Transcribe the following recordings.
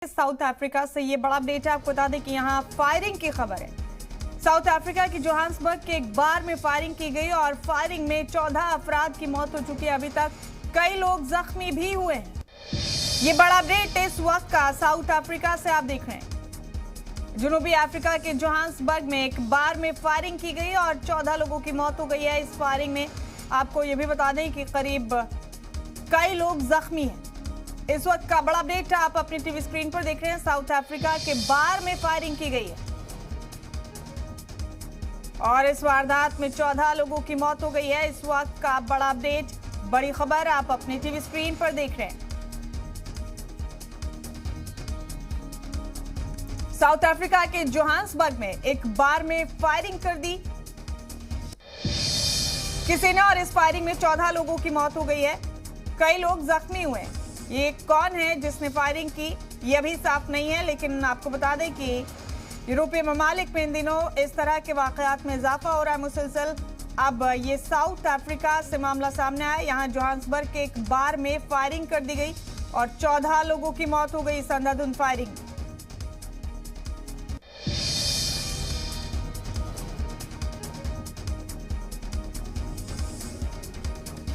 South Africa से ये बड़ा अपडेट है। आपको बता दें कि यहाँ फायरिंग की खबर है। साउथ अफ्रीका के जोहान्सबर्ग के एक बार में फायरिंग की गई और फायरिंग में 14 अफराद की मौत हो चुकी है। अभी तक कई लोग जख्मी भी हुए हैं। ये बड़ा अपडेट इस वक्त का साउथ अफ्रीका से आप देख रहे हैं। जनूबी अफ्रीका के जोहान्सबर्ग में एक बार में फायरिंग की गई और 14 लोगों की मौत हो गई है। इस फायरिंग में आपको ये भी बता दें कि करीब कई लोग जख्मी हैं। इस वक्त का बड़ा अपडेट आप अपनी टीवी स्क्रीन पर देख रहे हैं। साउथ अफ्रीका के बार में फायरिंग की गई है और इस वारदात में 14 लोगों की मौत हो गई है। इस वक्त का बड़ा अपडेट, बड़ी खबर आप अपनी टीवी स्क्रीन पर देख रहे हैं। साउथ अफ्रीका के जोहान्सबर्ग में एक बार में फायरिंग कर दी किसी ने और इस फायरिंग में 14 लोगों की मौत हो गई है। कई लोग जख्मी हुए हैं। ये कौन है जिसने फायरिंग की, ये अभी साफ नहीं है, लेकिन आपको बता दें कि यूरोपीय ममालिक में इन दिनों इस तरह के वाकयात में इजाफा हो रहा है मुसलसल। अब ये साउथ अफ्रीका से मामला सामने आया। यहाँ जोहान्सबर्ग के एक बार में फायरिंग कर दी गई और 14 लोगों की मौत हो गई इस अंधाधुंध फायरिंग।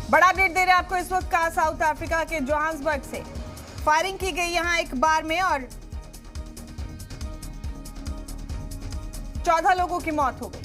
बड़ा अपडेट दे रहे हैं आपको इस वक्त का साउथ अफ्रीका के जोहान्सबर्ग से। फायरिंग की गई यहां एक बार में और 14 लोगों की मौत हो गई।